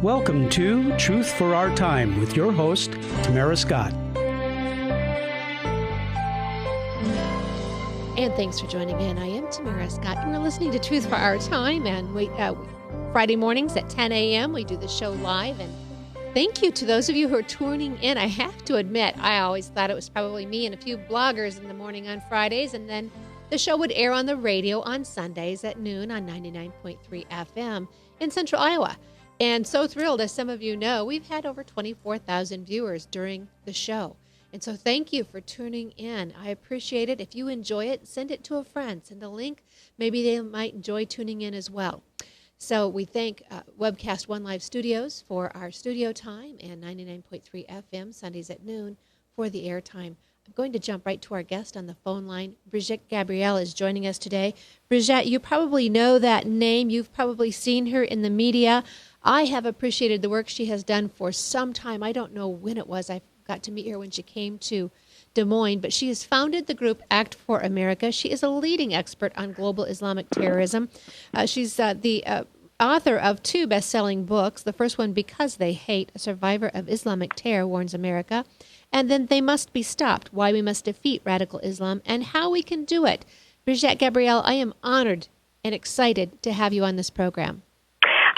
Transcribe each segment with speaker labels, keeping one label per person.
Speaker 1: Welcome to Truth for Our Time with your host, Tamara Scott.
Speaker 2: And thanks for joining in. I am Tamara Scott, and we're listening to Truth for Our Time. And Friday mornings at 10 a.m., we do the show live. And thank you to those of you who are tuning in. I have to admit, I always thought it was probably me and a few bloggers in the morning on Fridays, and then the show would air on the radio on Sundays at noon on 99.3 FM in Central Iowa. And so thrilled, as some of you know, we've had over 24,000 viewers during the show. And so thank you for tuning in. I appreciate it. If you enjoy it, send it to a friend. Send a link. Maybe they might enjoy tuning in as well. So we thank Webcast One Live Studios for our studio time and 99.3 FM Sundays at noon for the airtime. I'm going to jump right to our guest on the phone line. Brigitte Gabriel is joining us today. Brigitte, you probably know that name. You've probably seen her in the media. I have appreciated the work she has done for some time. I don't know when it was. I got to meet her when she came to Des Moines, but she has founded the group Act for America. She is a leading expert on global Islamic terrorism. She's the author of 2 best-selling books. The first one, Because They Hate, a survivor of Islamic terror warns America. And then They Must Be Stopped, Why We Must Defeat Radical Islam and How We Can Do It. Brigitte Gabriel, I am honored and excited to have you on this program.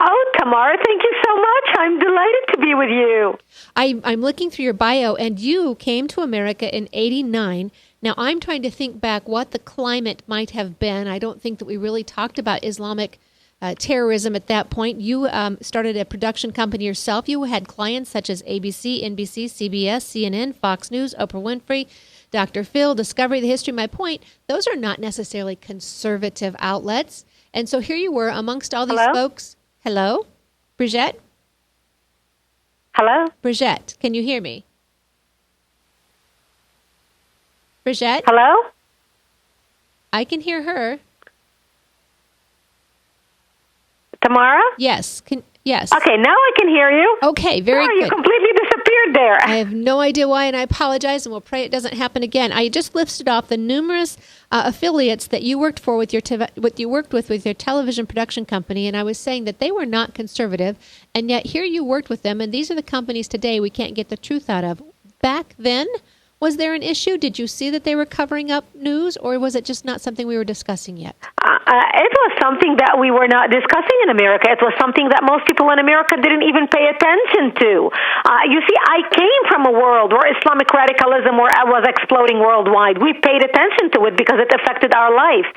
Speaker 3: Oh, Tamara, thank you so much. I'm delighted to be with you.
Speaker 2: I'm looking through your bio, and you came to America in '89. Now, I'm trying to think back what the climate might have been. I don't think that we really talked about Islamic terrorism at that point. You started a production company yourself. You had clients such as ABC, NBC, CBS, CNN, Fox News, Oprah Winfrey, Dr. Phil, Discovery, The History. My point, those are not necessarily conservative outlets. And so here you were amongst all these folks. Hello? Brigitte?
Speaker 3: Hello?
Speaker 2: Brigitte, can you hear me? Brigitte?
Speaker 3: Hello?
Speaker 2: I can hear her.
Speaker 3: Tamara?
Speaker 2: Yes. Yes.
Speaker 3: Okay, now I can hear you.
Speaker 2: Okay, very good.
Speaker 3: You completely disappeared there.
Speaker 2: I have no idea why, and I apologize, and we'll pray it doesn't happen again. I just listed off the numerous affiliates that you worked for with your with your television production company, and I was saying that they were not conservative, and yet here you worked with them, and these are the companies today we can't get the truth out of. Back then, was there an issue? Did you see that they were covering up news, or was it just not something we were discussing yet?
Speaker 3: It was something that we were not discussing in America. It was something that most people in America didn't even pay attention to. You see, I came from a world where Islamic radicalism was exploding worldwide. We paid attention to it because it affected our life.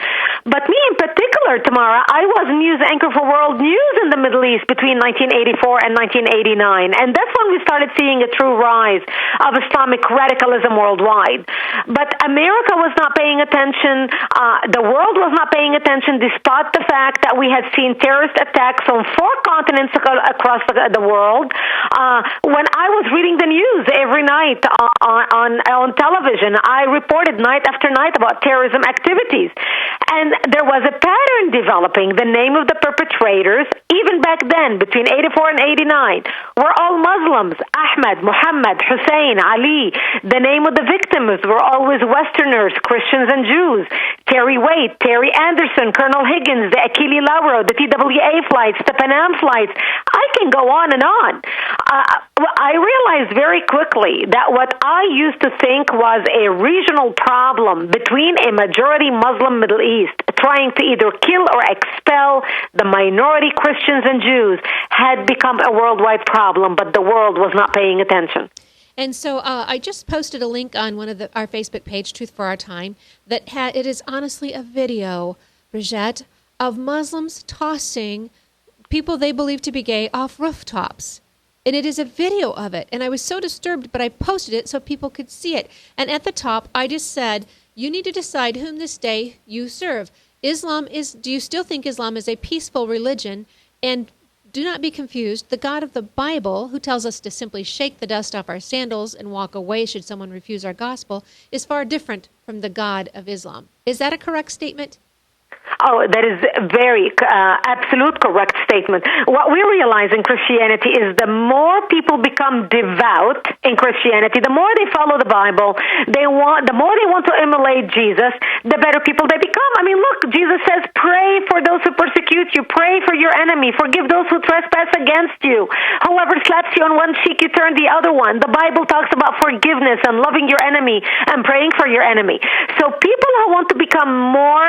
Speaker 3: But me in particular, Tamara, I was news anchor for World News in the Middle East between 1984 and 1989. And that's when we started seeing a true rise of Islamic radicalism worldwide. But America was not paying attention. The world was not paying attention, despite the fact that we had seen terrorist attacks on 4 continents across the world. When I was reading the news every night on television, I reported night after night about terrorism activities. And there was a pattern developing. The name of the perpetrators, even back then, between 84 and 89, were all Muslims. Ahmed, Muhammad, Hussein, Ali. The name of the victims were always Westerners, Christians and Jews. Terry Waite, Terry Anderson, Colonel Higgins, the Achille Lauro, the TWA flights, the Pan Am flights. I can go on and on. I realized very quickly that what I used to think was a regional problem between a majority Muslim Middle East trying to either kill or expel the minority Christians and Jews had become a worldwide problem, but the world was not paying attention.
Speaker 2: And so I just posted a link on one of our Facebook page, Truth for Our Time, that it is honestly a video, Brigitte, of Muslims tossing people they believe to be gay off rooftops. And it is a video of it. And I was so disturbed, but I posted it so people could see it. And at the top, I just said, you need to decide whom this day you serve. Do you still think Islam is a peaceful religion? And do not be confused. The God of the Bible, who tells us to simply shake the dust off our sandals and walk away should someone refuse our gospel, is far different from the God of Islam. Is that a correct statement?
Speaker 3: Oh, that is a very absolute correct statement. What we realize in Christianity is the more people become devout in Christianity, the more they follow the Bible, the more they want to emulate Jesus, the better people they become. I mean, look, Jesus says, pray for those who persecute persecute you, pray for your enemy, forgive those who trespass against you. Whoever slaps you on one cheek, you turn the other one. The Bible talks about forgiveness and loving your enemy and praying for your enemy. So people who want to become more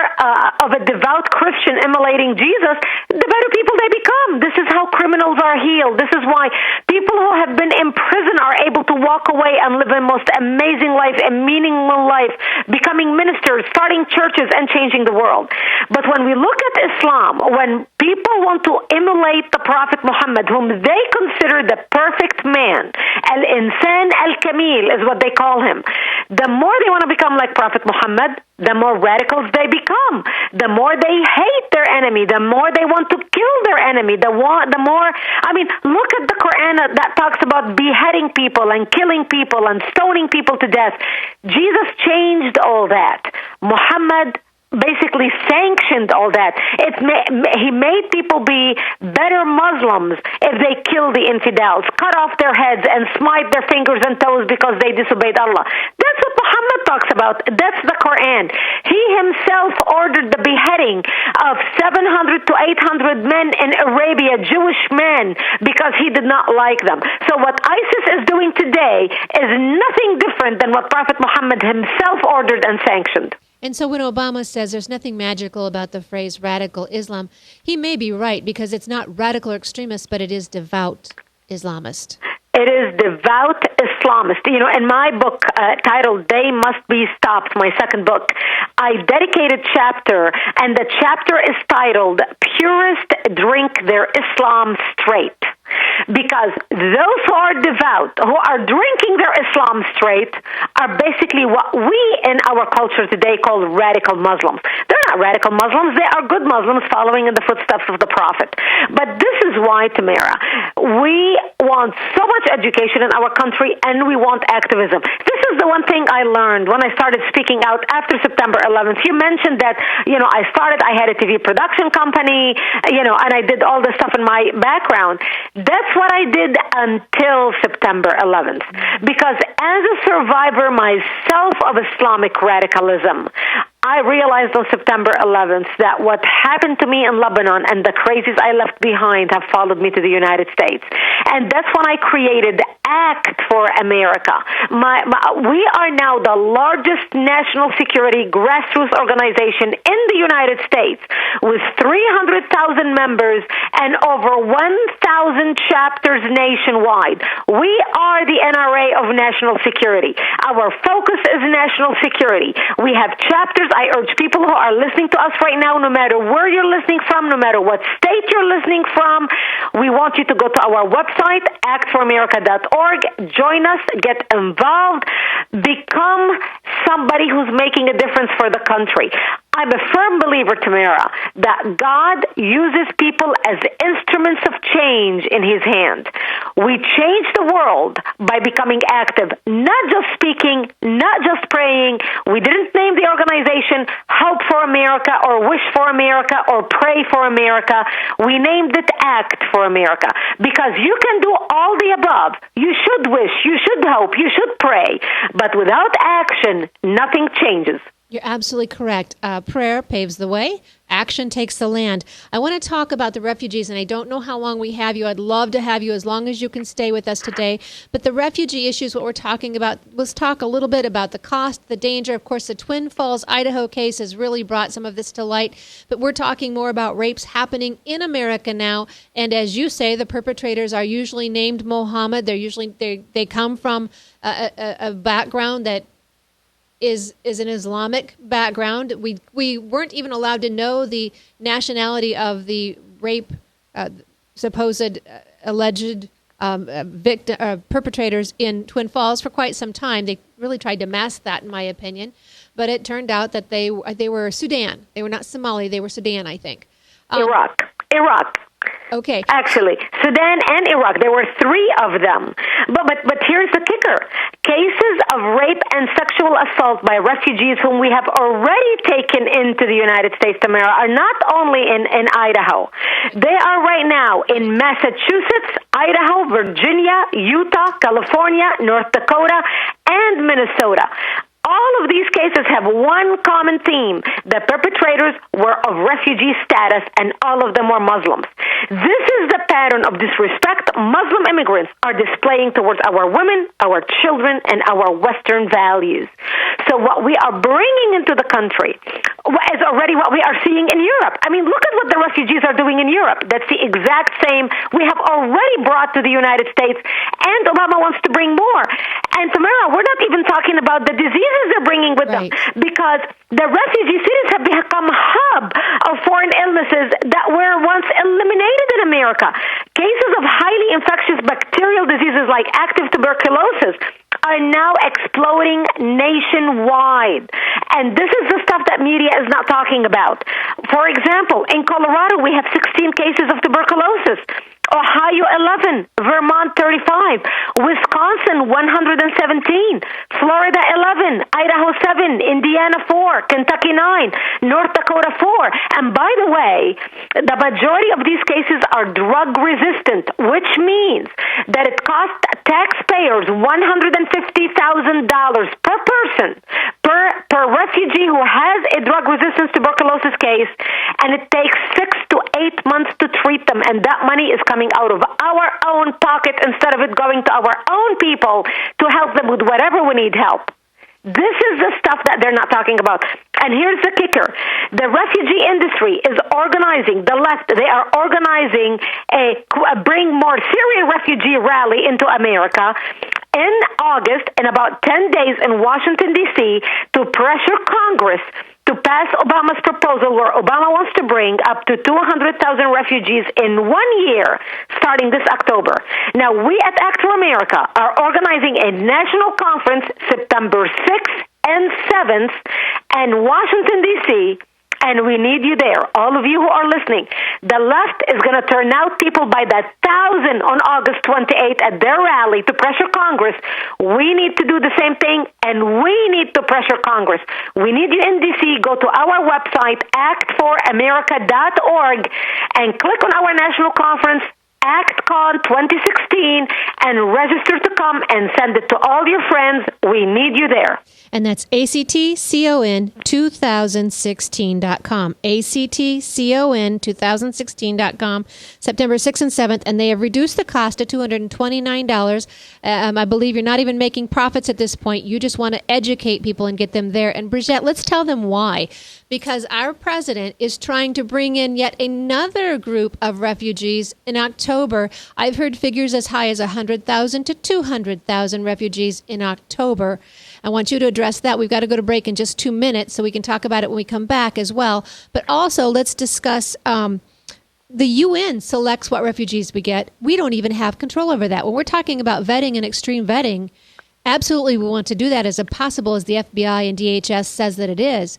Speaker 3: of a devout Christian emulating Jesus, the better people they become. This is how criminals are healed. This is why people who have been in prison are able to walk away and live a most amazing life, a meaningful life, becoming ministers, starting churches, and changing the world. But when we look at Islam, when people want to emulate the Prophet Muhammad, whom they consider the perfect man, al-insan al-kamil is what they call him, the more they want to become like Prophet Muhammad, the more radicals they become. The more they hate their enemy, the more they want to kill their enemy, the more, look at the Quran that talks about beheading people and killing people and stoning people to death. Jesus changed all that. Muhammad basically sanctioned all that. He made people be better Muslims if they kill the infidels, cut off their heads and smite their fingers and toes because they disobeyed Allah. That's what Muhammad talks about. That's the Quran. He himself ordered the beheading of 700 to 800 men in Arabia, Jewish men, because he did not like them. So what ISIS is doing today is nothing different than what Prophet Muhammad himself ordered and sanctioned.
Speaker 2: And so when Obama says there's nothing magical about the phrase radical Islam, he may be right because it's not radical or extremist, but it is devout Islamist.
Speaker 3: It is devout Islamist. You know, in my book titled They Must Be Stopped, my second book, I dedicated a chapter, and the chapter is titled Purists Drink Their Islam Straight. Because those who are devout, who are drinking their Islam straight, are basically what we in our culture today call radical Muslims. They're not radical Muslims. They are good Muslims following in the footsteps of the Prophet. But this is why, Tamara, we want so much education in our country and we want activism. This is the one thing I learned when I started speaking out after September 11th. You mentioned that, I had a TV production company, and I did all this stuff in my background. That's what I did until September 11th. Because as a survivor myself of Islamic radicalism, I realized on September 11th that what happened to me in Lebanon and the crazies I left behind have followed me to the United States. And that's when I created Act for America. We are now the largest national security grassroots organization in the United States with 300,000 members and over 1,000 chapters nationwide. We are the NRA of national security. Our focus is national security. We have chapters. I urge people who are listening to us right now, no matter where you're listening from, no matter what state you're listening from, we want you to go to our website, actforamerica.org, join us, get involved, become somebody who's making a difference for the country. I'm a firm believer, Tamara, that God uses people as instruments of change in His hand. We change the world by becoming active, not just speaking, not just praying. We didn't name the organization Hope for America or Wish for America or Pray for America. We named it Act for America because you can do all the above. You should wish, you should hope, you should pray, but without action, nothing changes.
Speaker 2: You're absolutely correct. Prayer paves the way. Action takes the land. I want to talk about the refugees, and I don't know how long we have you. I'd love to have you as long as you can stay with us today. But the refugee issue is what we're talking about. Let's talk a little bit about the cost, the danger. Of course, the Twin Falls, Idaho case has really brought some of this to light. But we're talking more about rapes happening in America now. And as you say, the perpetrators are usually named Mohammed. They come from a background that is an Islamic background. We weren't even allowed to know the nationality of the rape supposed alleged perpetrators in Twin Falls for quite some time. They really tried to mask that, in my opinion. But it turned out that they were Sudan. They were not Somali. They were Sudan, I think.
Speaker 3: Iraq.
Speaker 2: Okay.
Speaker 3: Actually, Sudan and Iraq, there were three of them. But here's the kicker. Cases of rape and sexual assault by refugees whom we have already taken into the United States, Tamara, are not only in Idaho. They are right now in Massachusetts, Idaho, Virginia, Utah, California, North Dakota, and Minnesota. All of these cases have one common theme. The perpetrators were of refugee status, and all of them were Muslims. This is the pattern of disrespect Muslim immigrants are displaying towards our women, our children, and our Western values. So what we are bringing into the country is already what we are seeing in Europe. I mean, look at what the refugees are doing in Europe. That's the exact same we have already brought to the United States, and Obama wants to bring more. And Tamara, we're not even talking about the diseases they're bringing with them, because the refugee cities have become a hub of foreign illnesses that were once eliminated in America. Cases of highly infectious bacterial diseases like active tuberculosis are now exploding nationwide. And this is the stuff that media is not talking about. For example, in Colorado, we have 16 cases of tuberculosis. Ohio, 11. Vermont, 35. Wisconsin, 117. Florida, 11. Idaho, 7. Indiana, 4. Kentucky, 9. North Dakota, 4. And by the way, the majority of these cases are drug resistant, which means that it costs taxpayers $150,000 per person, per refugee who has a drug resistant tuberculosis case, and it takes 6 to 8 months to treat them, and that money is coming out of our own pocket instead of it going to our own people to help them with whatever we need help. This is the stuff that they're not talking about. And here's the kicker. The refugee industry is organizing, the left, they are organizing a Bring More Syrian Refugee rally into America in August, in about 10 days in Washington, D.C., to pressure Congress to pass Obama's proposal where Obama wants to bring up to 200,000 refugees in 1 year, starting this October. Now, we at Act for America are organizing a national conference September 6th and 7th in Washington, D.C., and we need you there, all of you who are listening. The left is going to turn out people by the thousand on August 28th at their rally to pressure Congress. We need to do the same thing, and we need to pressure Congress. We need you in D.C. Go to our website, actforamerica.org, and click on our national conference, ActCon 2016, and register to come and send it to all your friends. We need you there.
Speaker 2: And that's ActCon2016.com. ActCon2016.com, September 6th and 7th. And they have reduced the cost to $229. I believe you're not even making profits at this point. You just want to educate people and get them there. And Brigitte, let's tell them why. Because our president is trying to bring in yet another group of refugees in October. I've heard figures as high as 100,000 to 200,000 refugees in October. I want you to address that. We've got to go to break in just 2 minutes, so we can talk about it when we come back as well. But also, let's discuss the UN selects what refugees we get. We don't even have control over that. When we're talking about vetting and extreme vetting, absolutely we want to do that as possible as the FBI and DHS says that it is.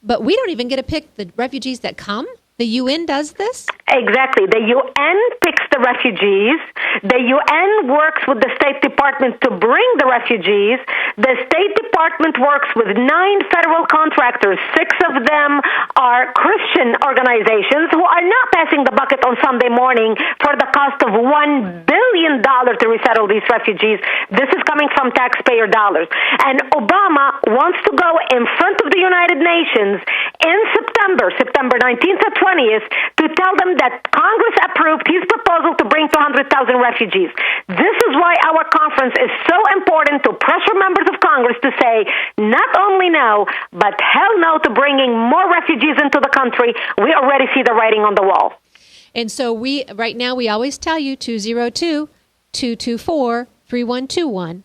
Speaker 2: But we don't even get to pick the refugees that come. The UN does this?
Speaker 3: Exactly. The UN picks the refugees. The UN works with the State Department to bring the refugees. The State Department works with 9 federal contractors. 6 of them are Christian organizations who are not passing the bucket on Sunday morning for the cost of $1 billion to resettle these refugees. This is coming from taxpayer dollars. And Obama wants to go in front of the United Nations in September 19th to 20th, to tell them that Congress approved his proposal to bring 200,000 refugees. This is why our conference is so important, to pressure members of Congress to say not only no, but hell no to bringing more refugees into the country. We already see the writing on the wall.
Speaker 2: And so right now we always tell you 202-224-3121,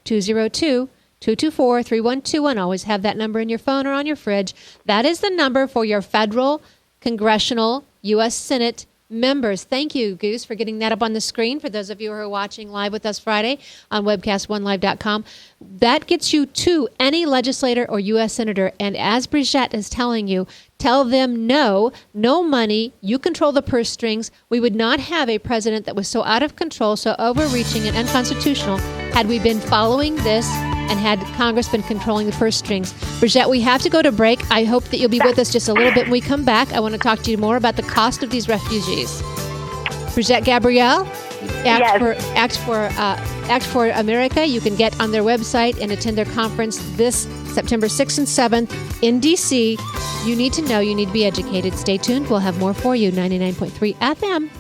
Speaker 2: 202-224-3121. Always have that number in your phone or on your fridge. That is the number for your federal, congressional, U.S. Senate members. Thank you, Goose, for getting that up on the screen for those of you who are watching live with us Friday on webcast1live.com. That gets you to any legislator or U.S. senator. And as Brigitte is telling you, tell them no money. You control the purse strings. We would not have a president that was so out of control, so overreaching and unconstitutional had we been following this and had Congress been controlling the purse strings. Brigitte, we have to go to break. I hope that you'll be with us just a little bit when we come back. I want to talk to you more about the cost of these refugees. Brigitte Gabriel, Act for America. You can get on their website and attend their conference this September 6th and 7th in D.C. You need to know, you need to be educated. Stay tuned. We'll have more for you. 99.3 FM.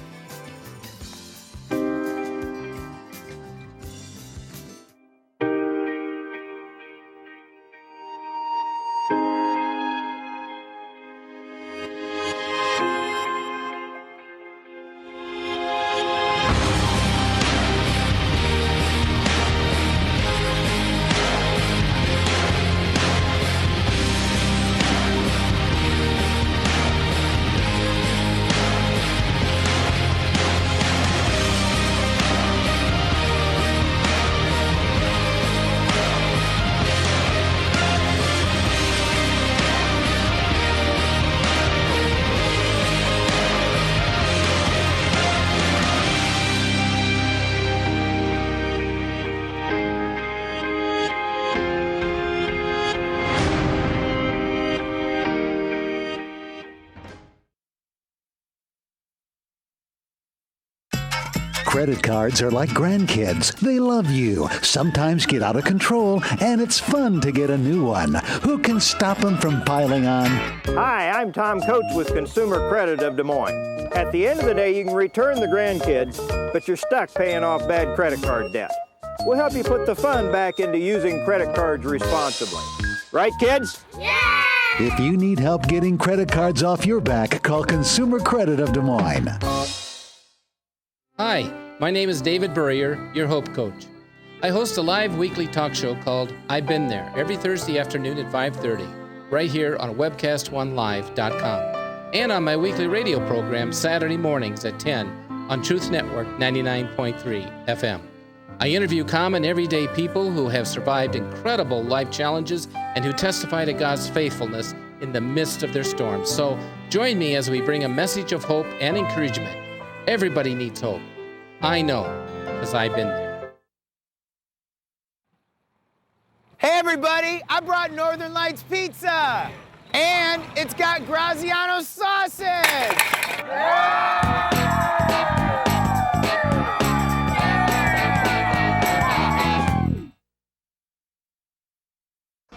Speaker 4: Credit cards are like grandkids. They love you, sometimes get out of control, and it's fun to get a new one. Who can stop them from piling on?
Speaker 5: Hi, I'm Tom Coates with Consumer Credit of Des Moines. At the end of the day, you can return the grandkids, but you're stuck paying off bad credit card debt. We'll help you put the fun back into using credit cards responsibly. Right, kids?
Speaker 4: Yeah! If you need help getting credit cards off your back, call Consumer Credit of Des Moines.
Speaker 6: Hi, my name is David Burrier, your Hope Coach. I host a live weekly talk show called I've Been There every Thursday afternoon at 5:30, right here on webcast1live.com, and on my weekly radio program Saturday mornings at 10 on Truth Network 99.3 FM. I interview common everyday people who have survived incredible life challenges and who testify to God's faithfulness in the midst of their storms. So join me as we bring a message of hope and encouragement. Everybody needs hope. I know, because I've been there.
Speaker 7: Hey everybody, I brought Northern Lights Pizza, and it's got Graziano sausage.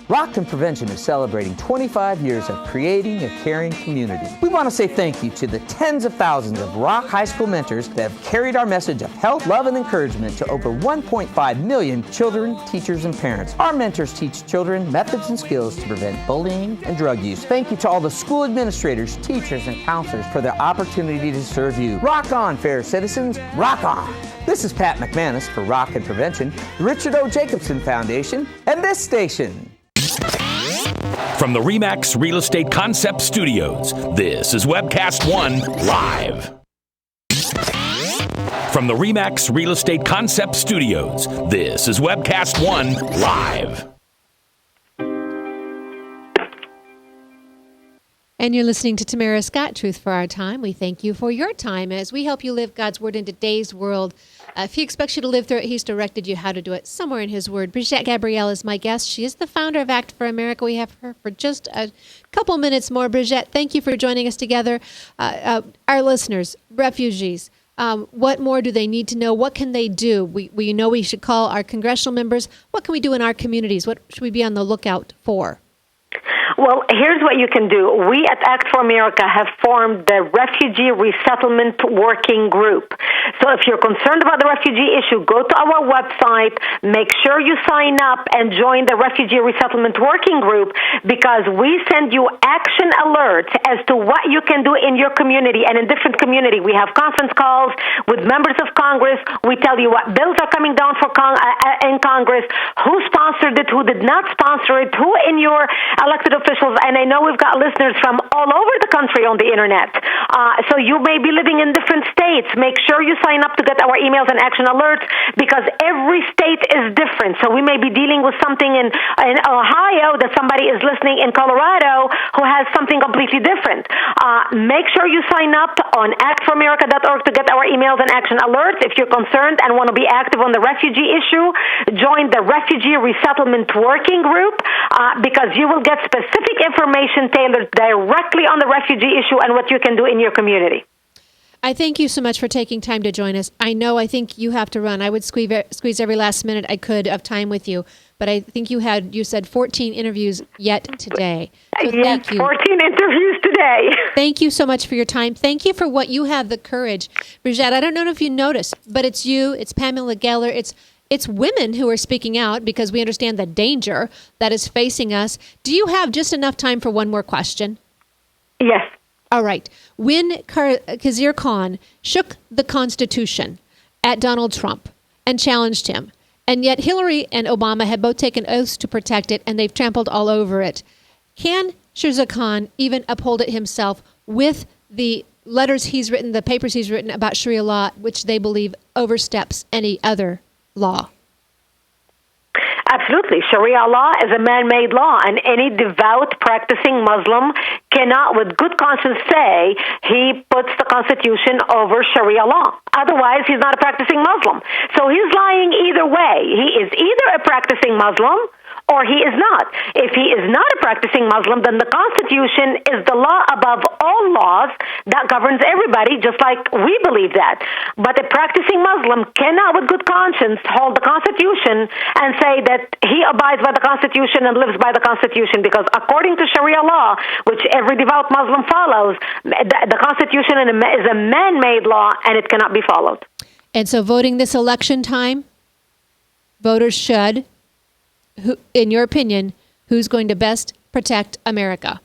Speaker 8: Rock and Prevention is celebrating 25 years of creating a caring community. We want to say thank you to the tens of thousands of Rock High School mentors that have carried our message of health, love, and encouragement to over 1.5 million children, teachers, and parents. Our mentors teach children methods and skills to prevent bullying and drug use. Thank you to all the school administrators, teachers, and counselors for their opportunity to serve you. Rock on, fair citizens, rock on! This is Pat McManus for Rock and Prevention, the Richard O. Jacobson Foundation, and this station.
Speaker 9: From the RE/MAX Real Estate Concept Studios, this is Webcast One Live. From the RE/MAX Real Estate Concept Studios, this is Webcast One Live.
Speaker 2: And you're listening to Tamara Scott, Truth for Our Time. We thank you for your time as we help you live God's Word in today's world. If He expects you to live through it, He's directed you how to do it somewhere in His Word. Brigitte Gabriel is my guest. She is the founder of Act for America. We have her for just a couple minutes more. Brigitte, thank you for joining us together. Our listeners, refugees, what more do they need to know? What can they do? We know we should call our congressional members. What can we do in our communities? What should we be on the lookout for?
Speaker 3: Well, here's what you can do. We at Act for America have formed the Refugee Resettlement Working Group. So if you're concerned about the refugee issue, go to our website, make sure you sign up and join the Refugee Resettlement Working Group, because we send you action alerts as to what you can do in your community and in different community. We have conference calls with members of Congress. We tell you what bills are coming down for in Congress, who sponsored it, who did not sponsor it, who in your elected officials, and I know we've got listeners from all over the country on the internet. So you may be living in different states. Make sure you sign up to get our emails and action alerts, because every state is different. So we may be dealing with something in Ohio that somebody is listening in Colorado who has something completely different. Make sure you sign up on actforamerica.org to get our emails and action alerts. If you're concerned and want to be active on the refugee issue, join the Refugee Resettlement Working Group, because you will get specific information tailored directly on the refugee issue and what you can do in your community.
Speaker 2: I thank you so much for taking time to join us. I think you have to run. I would squeeze every last minute I could of time with you. but I think you said 14 interviews yet today. So
Speaker 3: yes,
Speaker 2: thank you.
Speaker 3: 14 interviews today.
Speaker 2: Thank you so much for your time. Thank you for what you have the courage. Brigitte, I don't know if you noticed, but it's you, it's Pamela Geller, it's women who are speaking out because we understand the danger that is facing us. Do you have just enough time for one more question?
Speaker 3: Yes.
Speaker 2: All right. When Khizr Khan shook the Constitution at Donald Trump and challenged him, and yet Hillary and Obama had both taken oaths to protect it, and they've trampled all over it, can Khizr Khan even uphold it himself with the letters he's written, the papers he's written about Sharia law, which they believe oversteps any other law?
Speaker 3: Absolutely. Sharia law is a man-made law, and any devout practicing Muslim cannot with good conscience say he puts the Constitution over Sharia law. Otherwise, he's not a practicing Muslim. So he's lying either way. He is either a practicing Muslim or he is not. If he is not a practicing Muslim, then the Constitution is the law above all laws that governs everybody, just like we believe that. But a practicing Muslim cannot, with good conscience, hold the Constitution and say that he abides by the Constitution and lives by the Constitution, because according to Sharia law, which every devout Muslim follows, the Constitution is a man-made law and it cannot be followed.
Speaker 2: And so voting this election time, voters should, in your opinion, who's going to best protect America?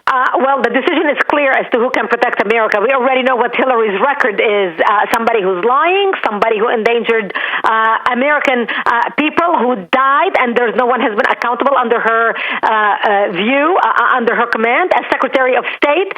Speaker 3: Well, the decision is clear as to who can protect America. We already know what Hillary's record is. Somebody who's lying, somebody who endangered American people, who died, and there's no one has been accountable under her view, under her command as Secretary of State.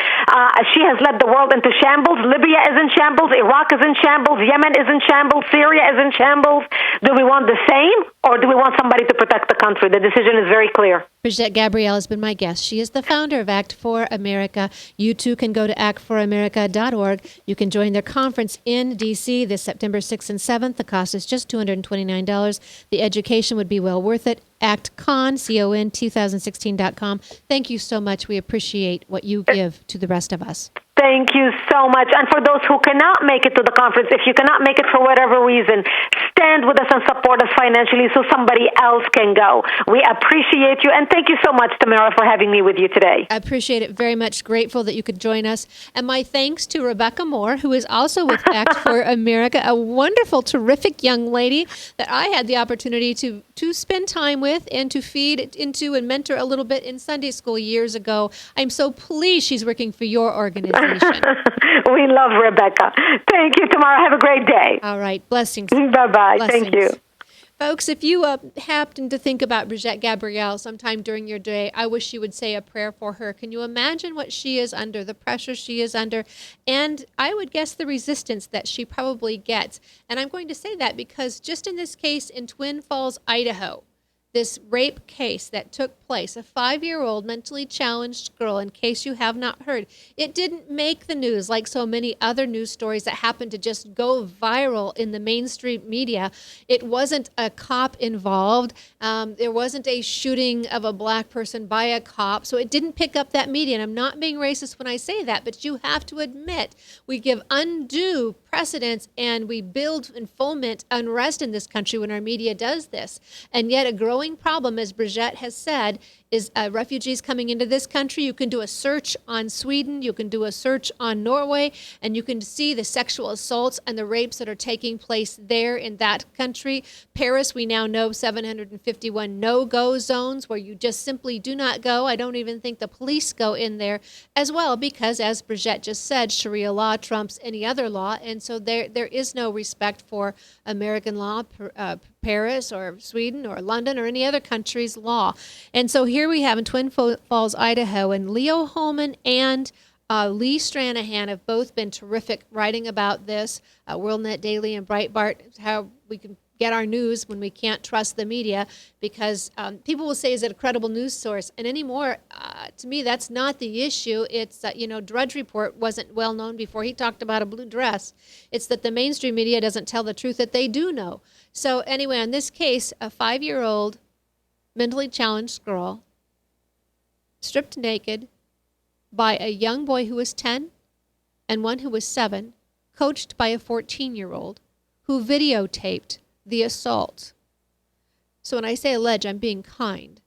Speaker 3: She has led the world into shambles. Libya is in shambles. Iraq is in shambles. Yemen is in shambles. Syria is in shambles. Do we want the same, or do we want somebody to protect the country? The decision is very clear.
Speaker 2: Brigitte Gabriel has been my guest. She is the founder of Act for America. You too can go to actforamerica.org. You can join their conference in D.C. this September 6th and 7th. The cost is just $229. The education would be well worth it. ActCon, C-O-N, 2016.com. Thank you so much. We appreciate what you give to the rest of us.
Speaker 3: Thank you so much. And for those who cannot make it to the conference, if you cannot make it for whatever reason, stand with us and support us financially so somebody else can go. We appreciate you. And thank you so much, Tamara, for having me with you today.
Speaker 2: I appreciate it very much. Grateful that you could join us. And my thanks to Rebecca Moore, who is also with Act for America, a wonderful, terrific young lady that I had the opportunity to spend time with and to feed into and mentor a little bit in Sunday school years ago. I'm so pleased she's working for your organization.
Speaker 3: We love Rebecca. Thank you, Tamara. Have a great day.
Speaker 2: All right. Blessings.
Speaker 3: Bye-bye.
Speaker 2: Blessings.
Speaker 3: Thank you.
Speaker 2: Folks, if you happen to think about Brigitte Gabriel sometime during your day, I wish you would say a prayer for her. Can you imagine what she is under, the pressure she is under, and I would guess the resistance that she probably gets. And I'm going to say that because just in this case in Twin Falls, Idaho, this rape case that took place, a 5-year-old mentally challenged girl, in case you have not heard, it didn't make the news like so many other news stories that happened to just go viral in the mainstream media. It wasn't a cop involved. There wasn't a shooting of a black person by a cop, so it didn't pick up that media. And I'm not being racist when I say that, but you have to admit we give undue precedence and we build and foment unrest in this country when our media does this. And yet a growing problem, as Brigitte has said, is refugees coming into this country. You can do a search on Sweden, you can do a search on Norway, and you can see the sexual assaults and the rapes that are taking place there in that country. Paris, we now know 751 no-go zones where you just simply do not go. I don't even think the police go in there as well because, as Brigitte just said, Sharia law trumps any other law, and so there is no respect for American law, Paris or Sweden or London or any other country's law. And so here we have in Twin Falls, Idaho, and Leo Hohmann and Lee Stranahan have both been terrific writing about this. WorldNet Daily and Breitbart, how we can get our news when we can't trust the media, because people will say, is it a credible news source? And anymore, to me, that's not the issue. It's, Drudge Report wasn't well known before he talked about a blue dress. It's that the mainstream media doesn't tell the truth that they do know. So anyway, in this case, a 5-year-old mentally challenged girl stripped naked by a young boy who was 10 and one who was 7, coached by a 14-year-old who videotaped the assault. So when I say allege, I'm being kind.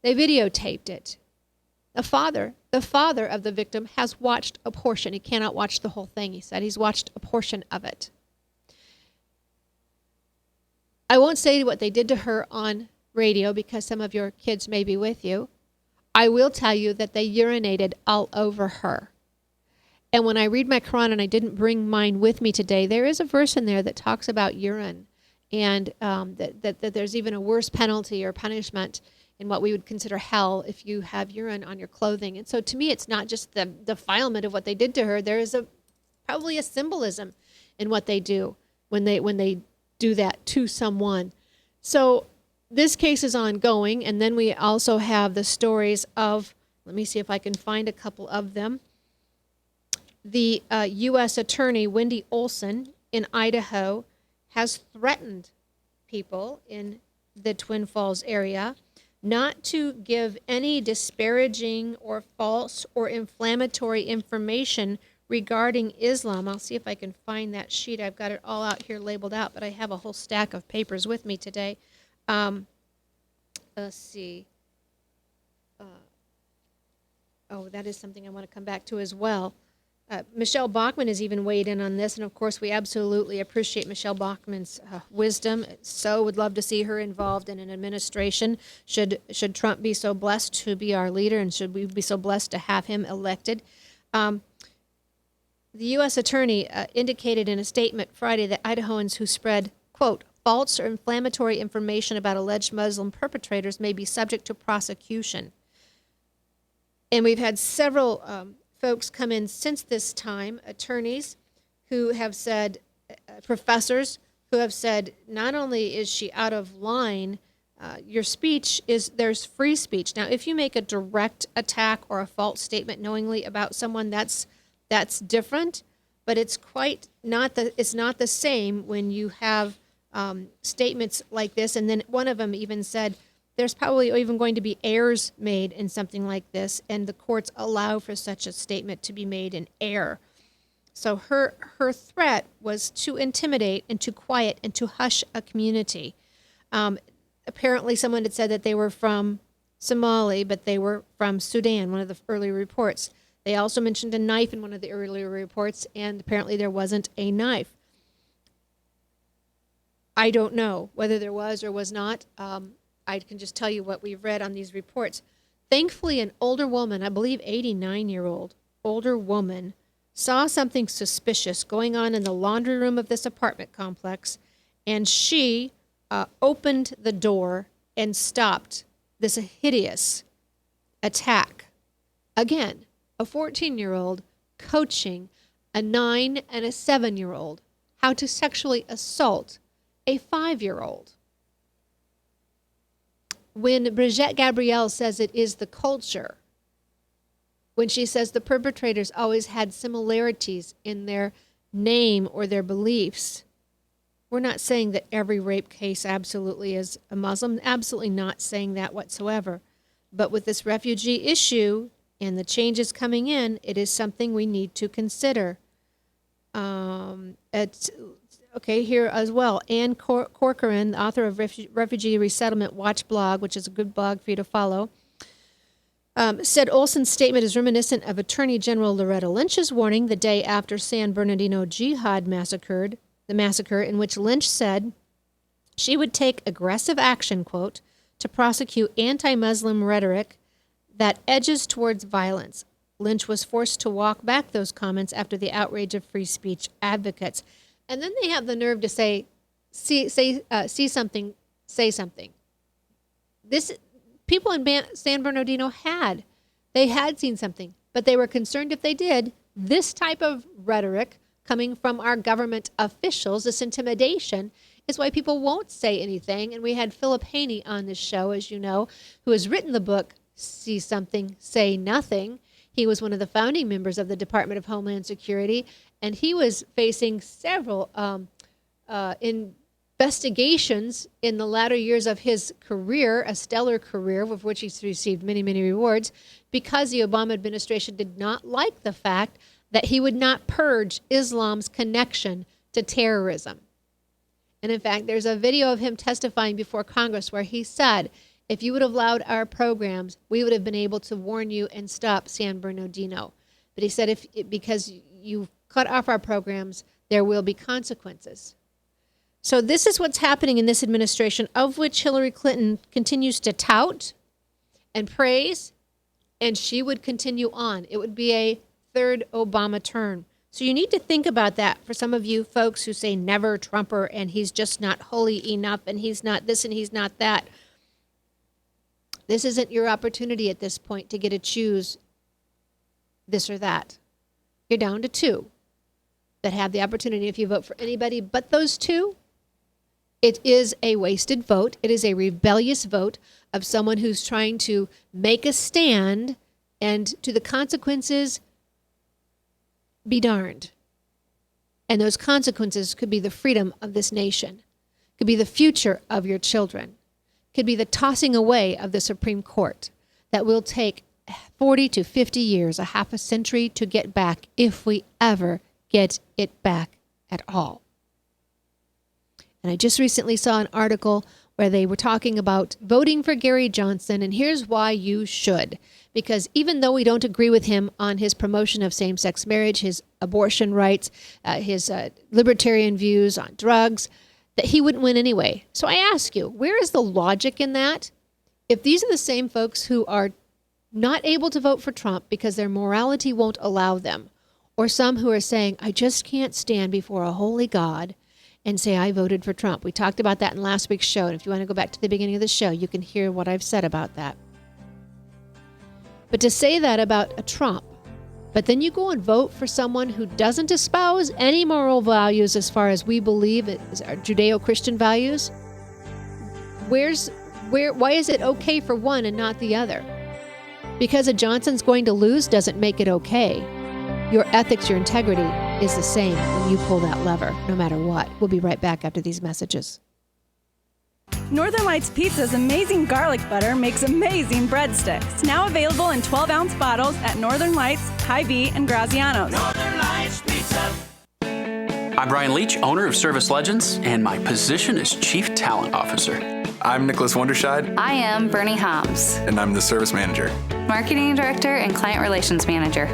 Speaker 2: They videotaped it. The father of the victim has watched a portion. He cannot watch the whole thing, he said. He's watched a portion of it. I won't say what they did to her on radio because some of your kids may be with you. I will tell you that they urinated all over her. And when I read my Quran, and I didn't bring mine with me today, there is a verse in there that talks about urine, and that there's even a worse penalty or punishment in what we would consider hell if you have urine on your clothing. And so to me, it's not just the defilement of what they did to her. There is probably a symbolism in what they do when they do that to someone. So this case is ongoing, and then we also have the stories of, let me see if I can find a couple of them. The U.S. Attorney, Wendy Olson, in Idaho, has threatened people in the Twin Falls area not to give any disparaging or false or inflammatory information regarding Islam. I'll see if I can find that sheet. I've got it all out here labeled out, but I have a whole stack of papers with me today. Let's see. That is something I want to come back to as well. Michelle Bachmann has even weighed in on this, and of course we absolutely appreciate Michelle Bachmann's wisdom. So would love to see her involved in an administration should Trump be so blessed to be our leader, and should we be so blessed to have him elected. The U.S. Attorney indicated in a statement Friday that Idahoans who spread, quote, false or inflammatory information about alleged Muslim perpetrators may be subject to prosecution. And we've had several folks come in since this time, attorneys who have said, professors who have said, not only is she out of line, your speech there's free speech. Now, if you make a direct attack or a false statement knowingly about someone, that's different, but it's not the same when you have statements like this. And then one of them even said, there's probably even going to be errors made in something like this, and the courts allow for such a statement to be made in error. So her threat was to intimidate and to quiet and to hush a community. Apparently someone had said that they were from Somali, but they were from Sudan, one of the earlier reports. They also mentioned a knife in one of the earlier reports, and apparently there wasn't a knife. I don't know whether there was or was not. I can just tell you what we've read on these reports. Thankfully, an older woman, I believe 89-year-old older woman, saw something suspicious going on in the laundry room of this apartment complex, and she opened the door and stopped this hideous attack. Again, a 14-year-old coaching a 9 and a 7-year-old how to sexually assault a 5-year-old. When Brigitte Gabriel says it is the culture, when she says the perpetrators always had similarities in their name or their beliefs, we're not saying that every rape case absolutely is a Muslim, absolutely not saying that whatsoever. But with this refugee issue and the changes coming in, it is something we need to consider. Okay, here as well, Ann Corcoran, the author of Refugee Resettlement Watch blog, which is a good blog for you to follow, said Olson's statement is reminiscent of Attorney General Loretta Lynch's warning the day after San Bernardino Jihad massacre, in which Lynch said she would take aggressive action, quote, to prosecute anti-Muslim rhetoric that edges towards violence. Lynch was forced to walk back those comments after the outrage of free speech advocates. And then they have the nerve to say, see something, say something. This people in San Bernardino had seen something, but they were concerned if they did, this type of rhetoric coming from our government officials, this intimidation, is why people won't say anything. And we had Philip Haney on this show, as you know, who has written the book, See Something, Say Nothing. He was one of the founding members of the Department of Homeland Security, and he was facing several investigations in the latter years of his career, a stellar career, of which he's received many, many rewards, because the Obama administration did not like the fact that he would not purge Islam's connection to terrorism. And in fact, there's a video of him testifying before Congress where he said, if you would have allowed our programs, we would have been able to warn you and stop San Bernardino. But he said, because you cut off our programs, there will be consequences. So this is what's happening in this administration, of which Hillary Clinton continues to tout and praise, and she would continue on. It would be a third Obama term. So you need to think about that for some of you folks who say never Trumper and he's just not holy enough and he's not this and he's not that. This isn't your opportunity at this point to get to choose this or that. You're down to two that have the opportunity. If you vote for anybody but those two, it is a wasted vote. It is a rebellious vote of someone who's trying to make a stand, and to the consequences, be darned. And those consequences could be the freedom of this nation, could be the future of your children, could be the tossing away of the Supreme Court that will take 40 to 50 years, a half a century to get back, if we ever get it back at all. And I just recently saw an article where they were talking about voting for Gary Johnson, and here's why you should. Because even though we don't agree with him on his promotion of same-sex marriage, his abortion rights, his libertarian views on drugs, that he wouldn't win anyway. So I ask you, where is the logic in that? If these are the same folks who are not able to vote for Trump because their morality won't allow them, or some who are saying, I just can't stand before a holy God and say I voted for Trump. We talked about that in last week's show, and if you want to go back to the beginning of the show, you can hear what I've said about that. But to say that about a Trump, but then you go and vote for someone who doesn't espouse any moral values as far as we believe it is our Judeo-Christian values, why is it okay for one and not the other? Because a Johnson's going to lose doesn't make it okay. Your ethics, your integrity is the same when you pull that lever, no matter what. We'll be right back after these messages.
Speaker 10: Northern Lights Pizza's amazing garlic butter makes amazing breadsticks. Now available in 12-ounce bottles at Northern Lights, Hy-Vee, and Graziano's.
Speaker 11: Northern Lights Pizza.
Speaker 12: I'm Brian Leach, owner of Service Legends, and my position is Chief Talent Officer.
Speaker 13: I'm Nicholas Wonderscheid.
Speaker 14: I am Bernie Hobbs.
Speaker 13: And I'm the Service Manager.
Speaker 14: Marketing Director and Client Relations Manager.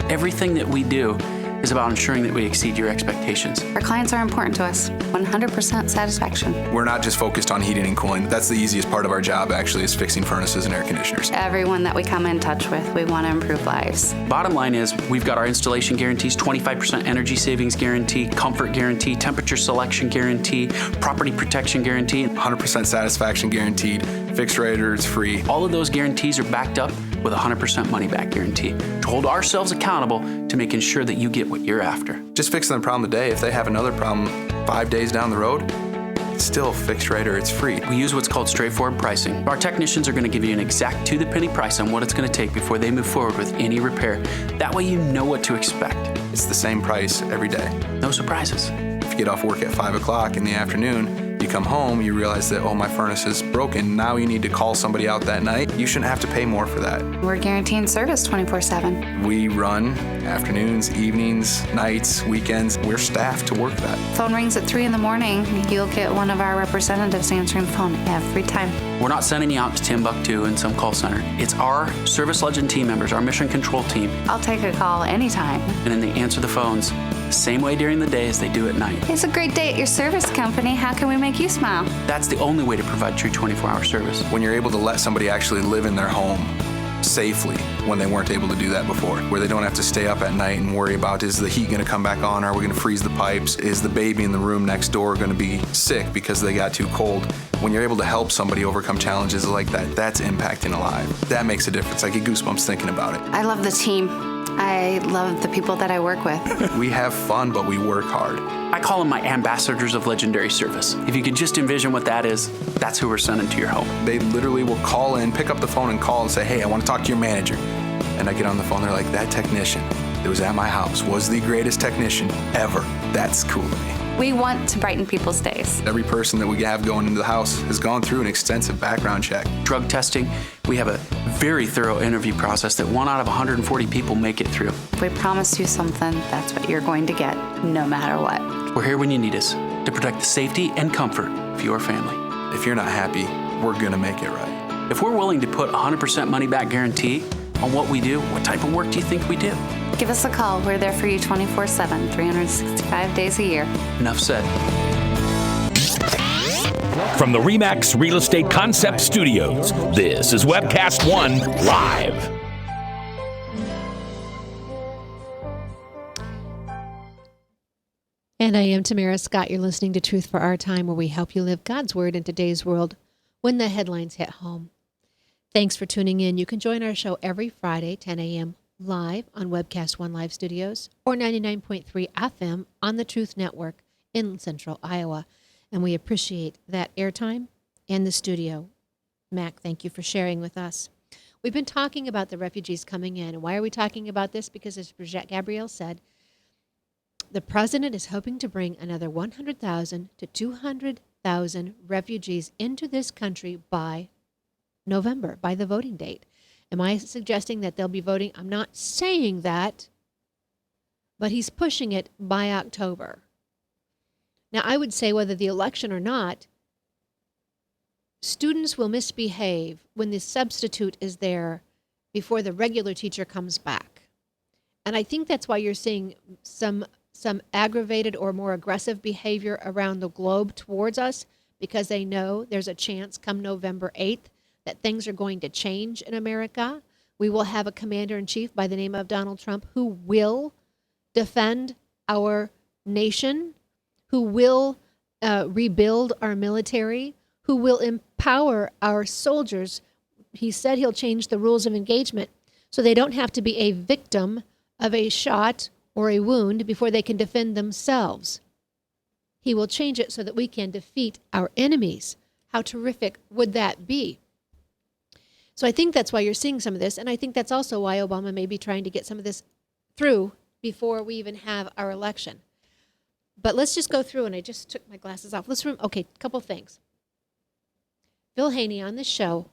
Speaker 12: Everything that we do is about ensuring that we exceed your expectations.
Speaker 14: Our clients are important to us. 100% satisfaction.
Speaker 13: We're not just focused on heating and cooling. That's the easiest part of our job, actually, is fixing furnaces and air conditioners.
Speaker 14: Everyone that we come in touch with, we want to improve lives.
Speaker 12: Bottom line is, we've got our installation guarantees, 25% energy savings guarantee, comfort guarantee, temperature selection guarantee, property protection guarantee.
Speaker 13: 100% satisfaction guaranteed, fixed rate or it's free.
Speaker 12: All of those guarantees are backed up with a 100% money-back guarantee to hold ourselves accountable to making sure that you get what you're after.
Speaker 13: Just fixing the problem today. If they have another problem 5 days down the road, it's still fixed rate or it's free.
Speaker 12: We use what's called straightforward pricing. Our technicians are going to give you an exact to-the-penny price on what it's going to take before they move forward with any repair. That way you know what to expect.
Speaker 13: It's the same price every day.
Speaker 12: No surprises.
Speaker 13: If you get off work at 5 o'clock in the afternoon, you come home, you realize that, oh, my furnace is broken. Now you need to call somebody out that night. You shouldn't have to pay more for that.
Speaker 14: We're guaranteeing service 24/7.
Speaker 13: We run afternoons, evenings, nights, weekends. We're staffed to work that.
Speaker 14: Phone rings at 3 in the morning. You'll get one of our representatives answering the phone every time.
Speaker 12: We're not sending you out to Timbuktu in some call center. It's our Service Legend team members, our mission control team.
Speaker 14: I'll take a call anytime.
Speaker 12: And then they answer the phones the same way during the day as they do at night.
Speaker 14: It's a great day at your service company. How can we make you smile?
Speaker 12: That's the only way to provide true 24-hour service.
Speaker 13: When you're able to let somebody actually live in their home safely when they weren't able to do that before, where they don't have to stay up at night and worry about, is the heat going to come back on? Are we going to freeze the pipes? Is the baby in the room next door going to be sick because they got too cold? When you're able to help somebody overcome challenges like that, that's impacting a life. That makes a difference. I get goosebumps thinking about it.
Speaker 14: I love the team. I love the people that I work with.
Speaker 13: We have fun, but we work hard.
Speaker 12: I call them my ambassadors of legendary service. If you could just envision what that is, that's who we're sending to your home.
Speaker 13: They literally will call in, pick up the phone and call and say, hey, I want to talk to your manager. And I get on the phone, they're like, that technician that was at my house was the greatest technician ever. That's cool to me.
Speaker 14: We want to brighten people's days.
Speaker 13: Every person that we have going into the house has gone through an extensive background check.
Speaker 12: Drug testing, we have a very thorough interview process that 1 out of 140 people make it through.
Speaker 14: If we promise you something, that's what you're going to get, no matter what.
Speaker 12: We're here when you need us to protect the safety and comfort of your family.
Speaker 13: If you're not happy, we're going to make it right.
Speaker 12: If we're willing to put 100% money-back guarantee on what we do, what type of work do you think we do?
Speaker 14: Give us a call. We're there for you 24/7, 365 days a year.
Speaker 12: Enough said.
Speaker 9: From the RE/MAX Real Estate Concept Studios, this is Webcast One Live.
Speaker 2: And I am Tamara Scott. You're listening to Truth for Our Time, where we help you live God's Word in today's world when the headlines hit home. Thanks for tuning in. You can join our show every Friday, 10 a.m. live on Webcast One Live Studios or 99.3 FM on the Truth Network in Central Iowa. And we appreciate that airtime and the studio. Mac, thank you for sharing with us. We've been talking about the refugees coming in. And why are we talking about this? Because as Brigitte Gabriel said, the president is hoping to bring another 100,000 to 200,000 refugees into this country by November, by the voting date. Am I suggesting that they'll be voting? I'm not saying that, but he's pushing it by October. Now, I would say whether the election or not, students will misbehave when the substitute is there before the regular teacher comes back. And I think that's why you're seeing some aggravated or more aggressive behavior around the globe towards us, because they know there's a chance come November 8th that things are going to change in America. We will have a commander-in-chief by the name of Donald Trump who will defend our nation, who will rebuild our military, who will empower our soldiers. He said he'll change the rules of engagement so they don't have to be a victim of a shot or a wound before they can defend themselves. He will change it so that we can defeat our enemies. How terrific would that be? So I think that's why you're seeing some of this, and I think that's also why Obama may be trying to get some of this through before we even have our election. But let's just go through, and I just took my glasses off. Okay, a couple things. Bill Haney on the show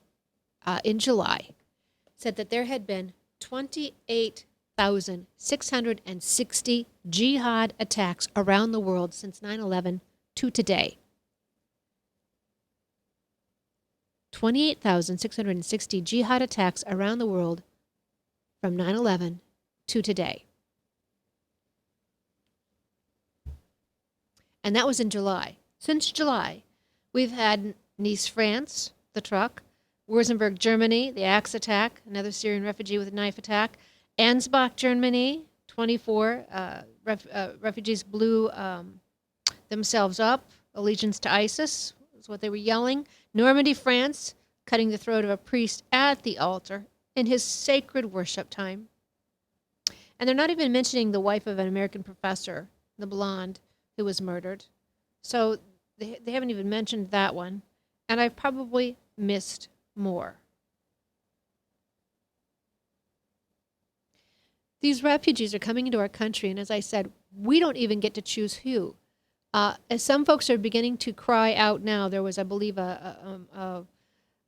Speaker 2: in July said that there had been 28,660 jihad attacks around the world since 9/11 to today. 28,660 jihad attacks around the world from 9/11 to today. And that was in July. Since July, we've had Nice, France, the truck, Württemberg, Germany, the axe attack, another Syrian refugee with a knife attack, Ansbach, Germany, 24 refugees blew themselves up, allegiance to ISIS is what they were yelling. Normandy, France, cutting the throat of a priest at the altar in his sacred worship time. And they're not even mentioning the wife of an American professor, the blonde, who was murdered. So they haven't even mentioned that one. And I've probably missed more. These refugees are coming into our country, and as I said, we don't even get to choose who. As some folks are beginning to cry out now, there was, I believe, a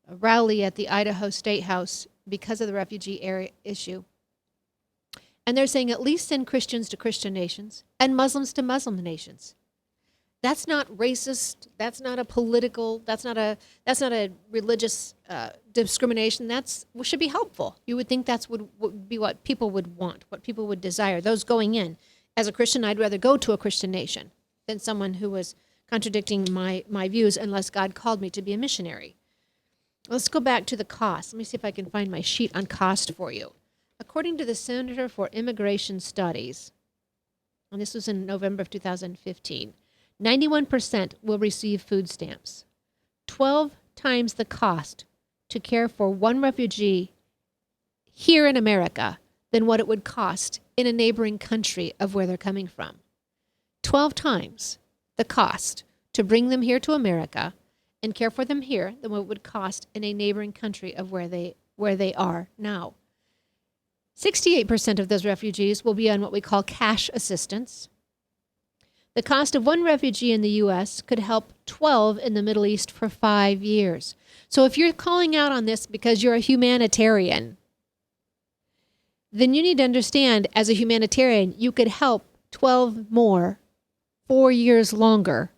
Speaker 2: rally at the Idaho State House because of the refugee area issue. And they're saying at least send Christians to Christian nations and Muslims to Muslim nations. That's not racist. That's not a political. That's not a religious discrimination. Should be helpful. You would think that's would be what people would want, what people would desire. Those going in, as a Christian, I'd rather go to a Christian nation than someone who was contradicting my views, unless God called me to be a missionary. Let's go back to the cost. Let me see if I can find my sheet on cost for you. According to the Center for Immigration Studies, and this was in November of 2015, 91% will receive food stamps, 12 times the cost to care for one refugee here in America than what it would cost in a neighboring country of where they're coming from. 12 times the cost to bring them here to America and care for them here than what it would cost in a neighboring country of where they are now. 68% of those refugees will be on what we call cash assistance. The cost of one refugee in the U.S. could help 12 in the Middle East for 5 years. So if you're calling out on this because you're a humanitarian, then you need to understand, as a humanitarian, you could help 12 more 4 years longer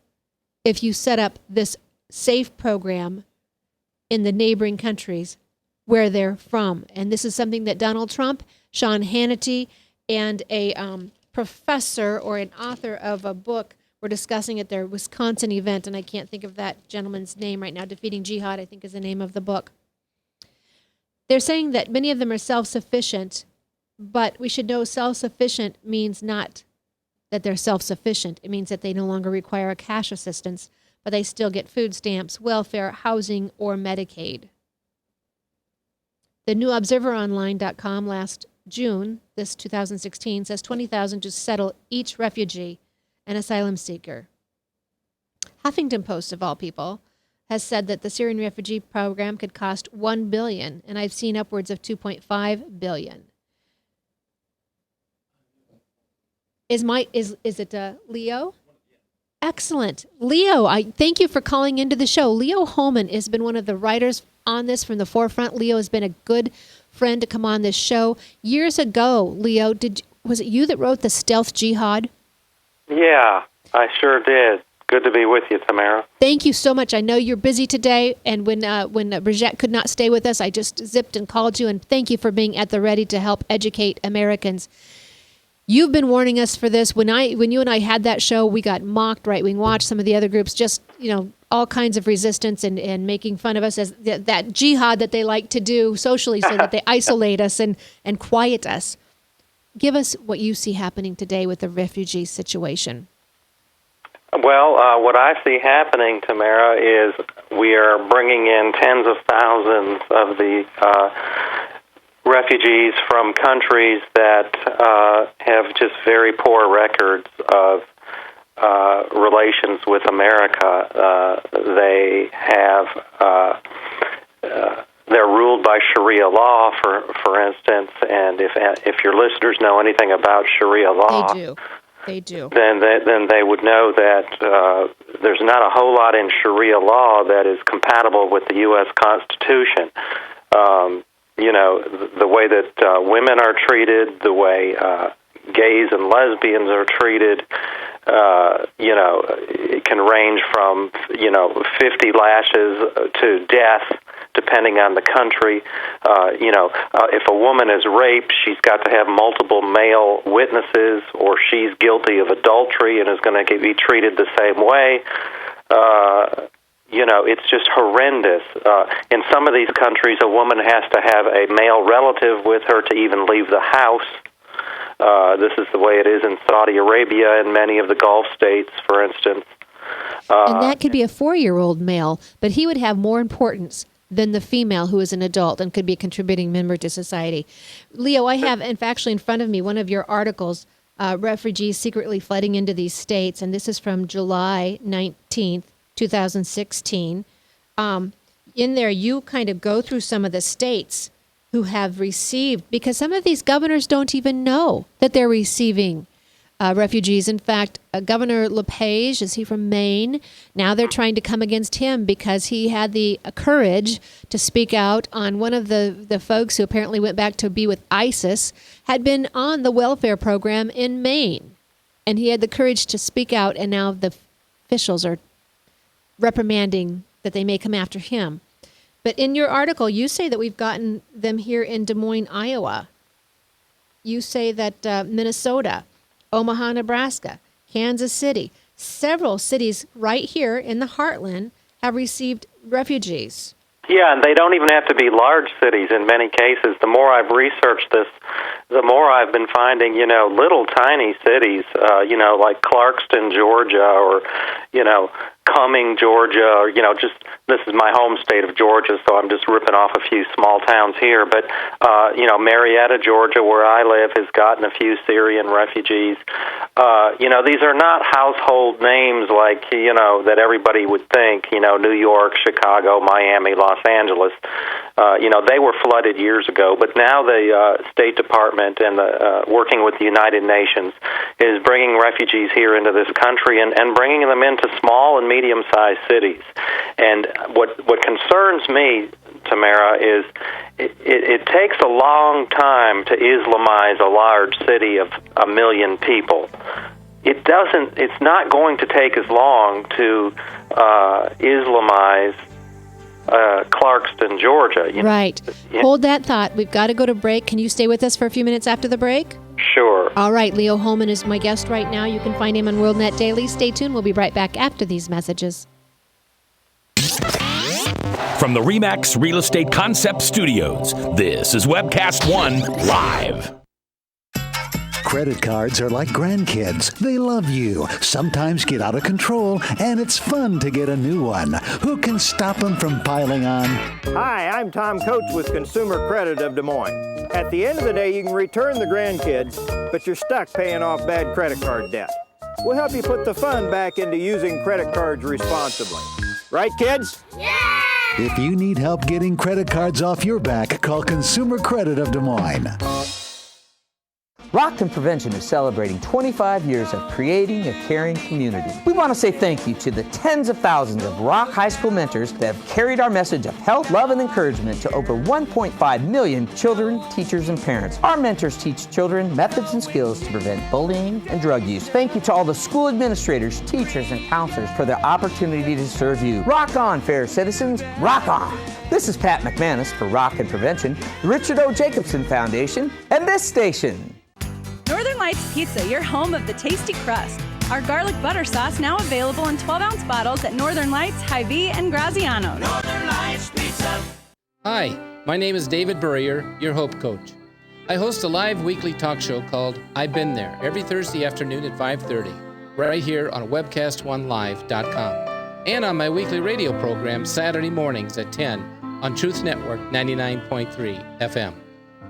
Speaker 2: if you set up this safe program in the neighboring countries where they're from. And this is something that Donald Trump, Sean Hannity, and a professor or an author of a book were discussing at their Wisconsin event, and I can't think of that gentleman's name right now. Defeating Jihad, I think, is the name of the book. They're saying that many of them are self-sufficient, but we should know self-sufficient means not that they're self-sufficient. It means that they no longer require a cash assistance, but they still get food stamps, welfare, housing, or Medicaid. The new ObserverOnline.com last June, this 2016, says $20,000 to settle each refugee and asylum seeker. Huffington Post, of all people, has said that the Syrian refugee program could cost $1 billion, and I've seen upwards of $2.5 billion. Is it Leo? Excellent. Leo, I thank you for calling into the show. Leo Hohmann has been one of the writers on this from the forefront. Leo has been a good friend to come on this show. Years ago, Leo, was it you that wrote The Stealth Jihad?
Speaker 11: Yeah, I sure did. Good to be with you, Tamara.
Speaker 2: Thank you so much. I know you're busy today, and when Brigitte could not stay with us, I just zipped and called you, and thank you for being at the ready to help educate Americans. You've been warning us for this. When you and I had that show, we got mocked, right-wing watch, some of the other groups, just, all kinds of resistance and making fun of us as that jihad that they like to do socially so that they isolate us and quiet us. Give us what you see happening today with the refugee situation.
Speaker 11: Well, what I see happening, Tamara, is we are bringing in tens of thousands of the refugees from countries that have just very poor records of relations with America. They have they're ruled by Sharia law, for instance, and if your listeners know anything about Sharia law,
Speaker 2: they do.
Speaker 11: Then they would know that there's not a whole lot in Sharia law that is compatible with the U.S. Constitution. The way that women are treated, the way gays and lesbians are treated, it can range from 50 lashes to death, depending on the country. If a woman is raped, she's got to have multiple male witnesses, or she's guilty of adultery and is going to be treated the same way. It's just horrendous. In some of these countries, a woman has to have a male relative with her to even leave the house. This is the way it is in Saudi Arabia and many of the Gulf states, for instance.
Speaker 2: And that could be a 4-year-old male, but he would have more importance than the female who is an adult and could be a contributing member to society. Leo, I have, actually in front of me, one of your articles, Refugees Secretly Flooding into These States, and this is from July 19th, 2016. In there, you kind of go through some of the states who have received, because some of these governors don't even know that they're receiving refugees. In fact, Governor LePage, is he from Maine? Now they're trying to come against him because he had the courage to speak out on one of the folks who apparently went back to be with ISIS, had been on the welfare program in Maine. And he had the courage to speak out, and now the officials are reprimanding that they may come after him. But in your article, you say that we've gotten them here in Des Moines, Iowa. You say that Minnesota, Omaha, Nebraska, Kansas City, several cities right here in the heartland have received refugees.
Speaker 11: Yeah, and they don't even have to be large cities in many cases. The more I've researched this, the more I've been finding, little tiny cities, like Clarkston, Georgia, or, Cumming, Georgia, or, just, this is my home state of Georgia, so I'm just ripping off a few small towns here. But, Marietta, Georgia, where I live, has gotten a few Syrian refugees. These are not household names like, that everybody would think, New York, Chicago, Miami, Los Angeles. They were flooded years ago, but now the State Department and working with the United Nations is bringing refugees here into this country and bringing them into small and medium-sized cities. And what concerns me, Tamara, is it takes a long time to Islamize a large city of 1 million people. it's not going to take as long to Islamize Clarkston, Georgia.
Speaker 2: Right. Hold that thought. We've got to go to break. Can you stay with us for a few minutes after the break?
Speaker 11: Sure.
Speaker 2: All right. Leo Hohmann is my guest right now. You can find him on WorldNet Daily. Stay tuned. We'll be right back after these messages.
Speaker 9: From the RE/MAX Real Estate Concept Studios, this is Webcast One Live.
Speaker 4: Credit cards are like grandkids. They love you, sometimes get out of control, and it's fun to get a new one. Who can stop them from piling on?
Speaker 5: Hi, I'm Tom Coates with Consumer Credit of Des Moines. At the end of the day, you can return the grandkids, but you're stuck paying off bad credit card debt. We'll help you put the fun back into using credit cards responsibly. Right, kids?
Speaker 4: Yeah! If you need help getting credit cards off your back, call Consumer Credit of Des Moines.
Speaker 8: Rockton Prevention is celebrating 25 years of creating a caring community. We want to say thank you to the tens of thousands of Rock High School mentors that have carried our message of health, love, and encouragement to over 1.5 million children, teachers, and parents. Our mentors teach children methods and skills to prevent bullying and drug use. Thank you to all the school administrators, teachers, and counselors for their opportunity to serve you. Rock on, fair citizens, rock on! This is Pat McManus for Rockton Prevention, the Richard O. Jacobson Foundation, and this station.
Speaker 10: Northern Lights Pizza, your home of the tasty crust. Our garlic butter sauce now available in 12-ounce bottles at Northern Lights, Hy-Vee, and Graziano's. Northern Lights Pizza.
Speaker 6: Hi, my name is David Burrier, your Hope Coach. I host a live weekly talk show called I've Been There every Thursday afternoon at 5:30, right here on webcast1live.com, and on my weekly radio program Saturday mornings at 10 on Truth Network 99.3 FM.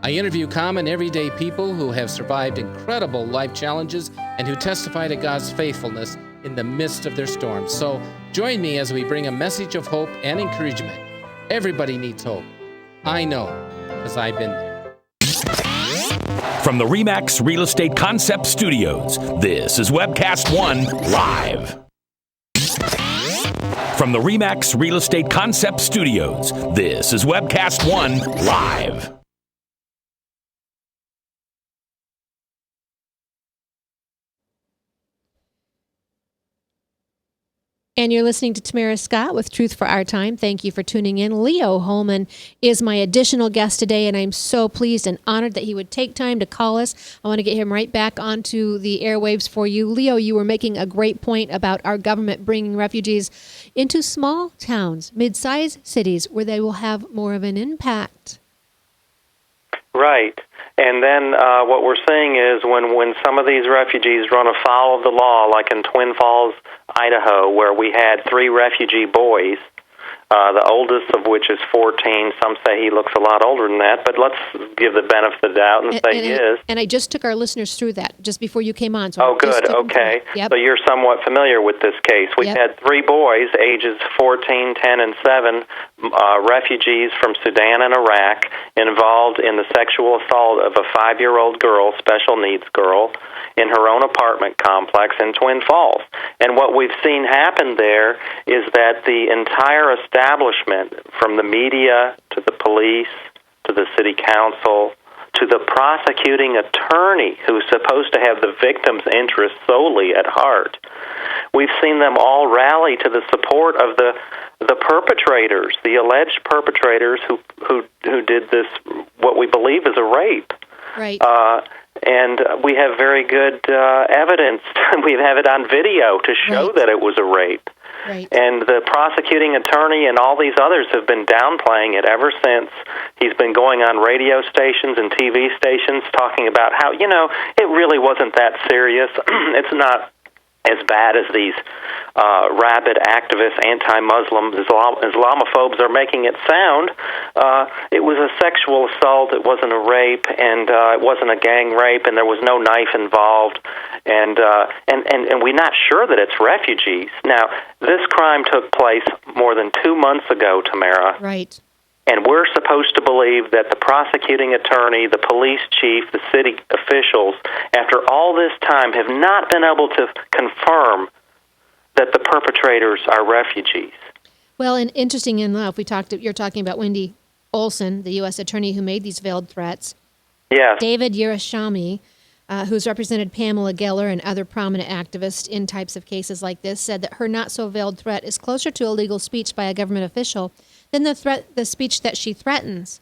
Speaker 6: I interview common, everyday people who have survived incredible life challenges and who testify to God's faithfulness in the midst of their storms. So join me as we bring a message of hope and encouragement. Everybody needs hope. I know, because I've been there.
Speaker 9: From the RE/MAX Real Estate Concept Studios, this is Webcast One Live. From the RE/MAX Real Estate Concept Studios, this is Webcast One Live.
Speaker 2: And you're listening to Tamara Scott with Truth for Our Time. Thank you for tuning in. Leo Hohmann is my additional guest today, and I'm so pleased and honored that he would take time to call us. I want to get him right back onto the airwaves for you. Leo, you were making a great point about our government bringing refugees into small towns, mid-sized cities, where they will have more of an impact.
Speaker 11: Right. And then what we're seeing is when some of these refugees run afoul of the law, like in Twin Falls, Idaho, where we had 3 refugee boys, the oldest of which is 14. Some say he looks a lot older than that, but let's give the benefit of the doubt and say he is.
Speaker 2: And I just took our listeners through that just before you came on. So
Speaker 11: oh, good. Okay.
Speaker 2: Yep.
Speaker 11: So you're somewhat familiar with this case. We've had 3 boys, ages 14, 10, and 7, refugees from Sudan and Iraq, involved in the sexual assault of a 5-year-old girl, special needs girl, in her own apartment complex in Twin Falls. And what we've seen happen there is that the entire establishment, from the media to the police to the city council to the prosecuting attorney who's supposed to have the victim's interests solely at heart, we've seen them all rally to the support of the perpetrators, the alleged perpetrators who did this, what we believe is a rape.
Speaker 2: Right.
Speaker 11: And we have very good evidence. We have it on video to show that it was a rape.
Speaker 2: Right.
Speaker 11: And the prosecuting attorney and all these others have been downplaying it ever since. He's been going on radio stations and TV stations talking about how, it really wasn't that serious. It's not as bad as these rabid activists, anti-Muslims, Islamophobes are making it sound. It was a sexual assault. It wasn't a rape, and it wasn't a gang rape, and there was no knife involved. And we're not sure that it's refugees. Now, this crime took place more than 2 months ago, Tamara.
Speaker 2: Right.
Speaker 11: And we're supposed to believe that the prosecuting attorney, the police chief, the city officials, after all this time, have not been able to confirm that the perpetrators are refugees.
Speaker 2: Well, and interesting enough, you're talking about Wendy Olson, the U.S. attorney who made these veiled threats.
Speaker 11: Yes.
Speaker 2: David Yerashami, who's represented Pamela Geller and other prominent activists in types of cases like this, said that her not-so-veiled threat is closer to illegal speech by a government official than the speech that she threatens.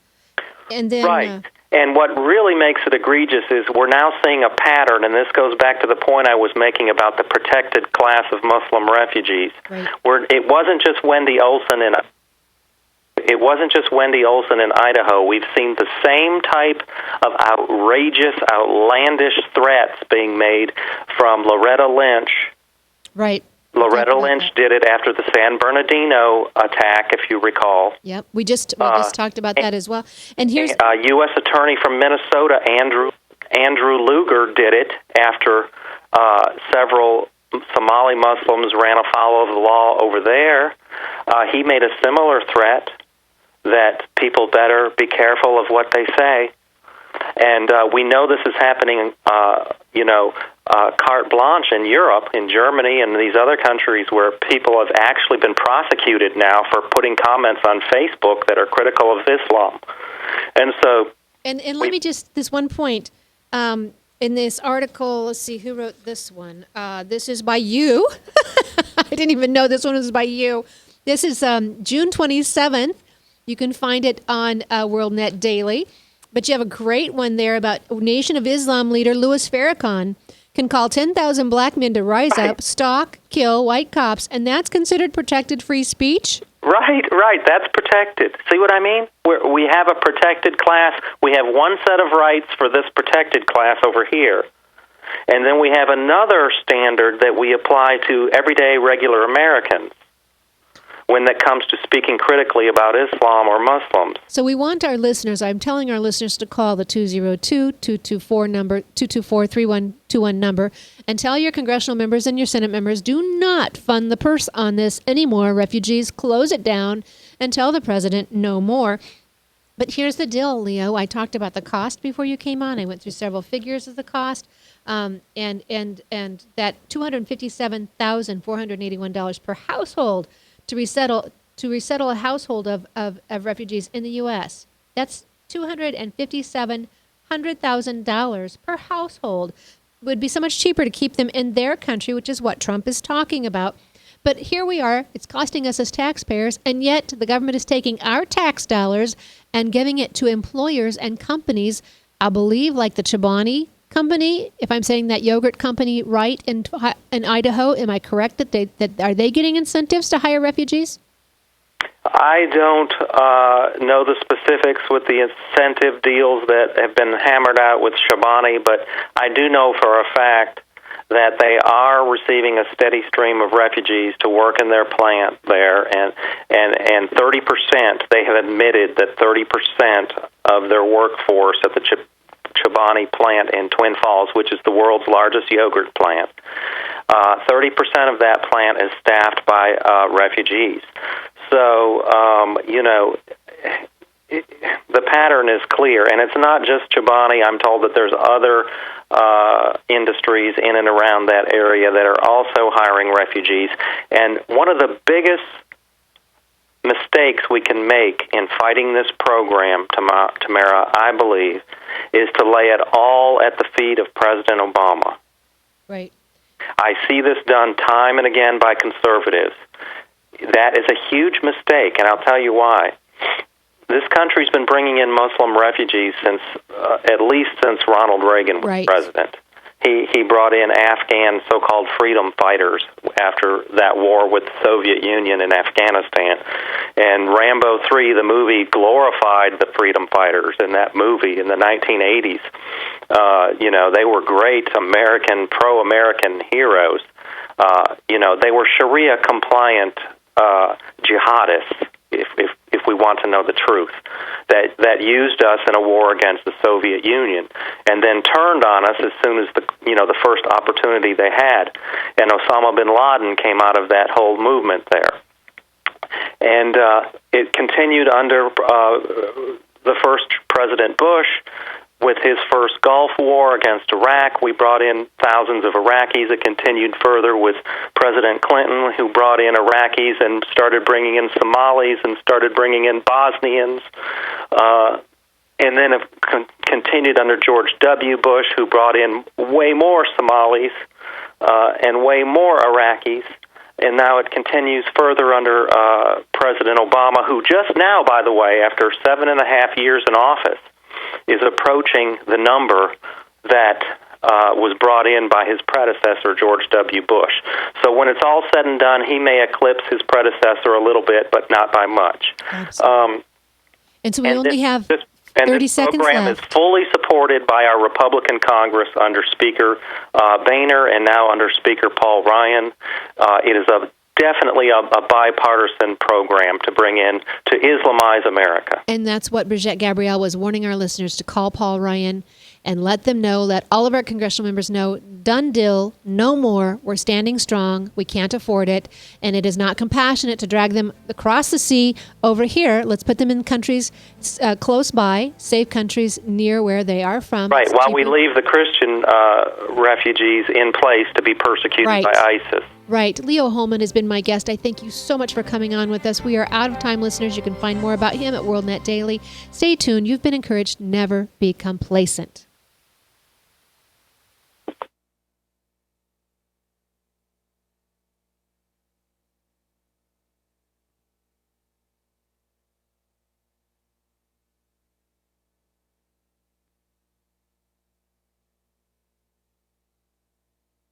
Speaker 2: And then,
Speaker 11: right. And what really makes it egregious is we're now seeing a pattern, and this goes back to the point I was making about the protected class of Muslim refugees.
Speaker 2: Right.
Speaker 11: Where it wasn't just Wendy Olson in Idaho. We've seen the same type of outrageous, outlandish threats being made from Loretta Lynch.
Speaker 2: Right.
Speaker 11: Loretta Lynch did it after the San Bernardino attack, if you recall.
Speaker 2: Yep, we just talked about that as well. And here's
Speaker 11: U.S. Attorney from Minnesota, Andrew Luger, did it after several Somali Muslims ran afoul of the law over there. He made a similar threat that people better be careful of what they say. And we know this is happening, carte blanche in Europe, in Germany, and these other countries where people have actually been prosecuted now for putting comments on Facebook that are critical of Islam. And so...
Speaker 2: And let me just, this one point, in this article, let's see, who wrote this one? This is by you. I didn't even know this one was by you. This is June 27th. You can find it on WorldNet Daily. But you have a great one there about Nation of Islam leader Louis Farrakhan can call 10,000 black men to rise up, stalk, kill white cops, and that's considered protected free speech?
Speaker 11: Right. That's protected. See what I mean? We have a protected class. We have one set of rights for this protected class over here. And then we have another standard that we apply to everyday regular Americans when it comes to speaking critically about Islam or Muslims.
Speaker 2: So we want our listeners, I'm telling our listeners to call the 202-224-3121 number and tell your congressional members and your Senate members, do not fund the purse on this anymore. Refugees, close it down and tell the president no more. But here's the deal, Leo. I talked about the cost before you came on. I went through several figures of the cost, and that $257,481 per household to resettle a household of refugees in the U.S. That's $257,000 per household. It would be so much cheaper to keep them in their country, which is what Trump is talking about. But here we are, it's costing us as taxpayers, and yet the government is taking our tax dollars and giving it to employers and companies, I believe, like the Chobani company, if I'm saying that yogurt company right in Idaho. Am I correct that are they getting incentives to hire refugees?
Speaker 11: I don't know the specifics with the incentive deals that have been hammered out with Chobani, but I do know for a fact that they are receiving a steady stream of refugees to work in their plant there, and 30%, they have admitted that 30% of their workforce at the Chobani plant in Twin Falls, which is the world's largest yogurt plant, 30% of that plant is staffed by refugees. So, the pattern is clear, and it's not just Chobani. I'm told that there's other industries in and around that area that are also hiring refugees. And one of the biggest mistakes we can make in fighting this program, Tamara, I believe, is to lay it all at the feet of President Obama.
Speaker 2: Right.
Speaker 11: I see this done time and again by conservatives. That is a huge mistake, and I'll tell you why. This country's been bringing in Muslim refugees at least since Ronald Reagan was president. He brought in Afghan so-called freedom fighters after that war with the Soviet Union in Afghanistan. And Rambo 3, the movie, glorified the freedom fighters in that movie in the 1980s. They were great pro-American heroes. They were Sharia-compliant jihadists, if we want to know the truth, that used us in a war against the Soviet Union, and then turned on us as soon as the first opportunity they had, and Osama bin Laden came out of that whole movement there, and it continued under the first President Bush. With his first Gulf War against Iraq, we brought in thousands of Iraqis. It continued further with President Clinton, who brought in Iraqis and started bringing in Somalis and started bringing in Bosnians. and then have continued under George W. Bush, who brought in way more Somalis and way more Iraqis. And now it continues further under President Obama, who just now, by the way, after 7.5 years in office, is approaching the number that was brought in by his predecessor, George W. Bush. So when it's all said and done, he may eclipse his predecessor a little bit, but not by much.
Speaker 2: And so we only have 30 seconds left.
Speaker 11: This program is fully supported by our Republican Congress under Speaker Boehner and now under Speaker Paul Ryan. It is definitely a bipartisan program to bring in to Islamize America.
Speaker 2: And that's what Brigitte Gabriel was warning our listeners to call Paul Ryan and let them know, let all of our congressional members know, done deal, no more. We're standing strong. We can't afford it. And it is not compassionate to drag them across the sea over here. Let's put them in countries close by, safe countries near where they are from.
Speaker 11: Right, while we leave the Christian refugees in place to be persecuted by ISIS.
Speaker 2: Right. Leo Hohmann has been my guest. I thank you so much for coming on with us. We are out of time, listeners. You can find more about him at WorldNet Daily. Stay tuned. You've been encouraged. Never be complacent.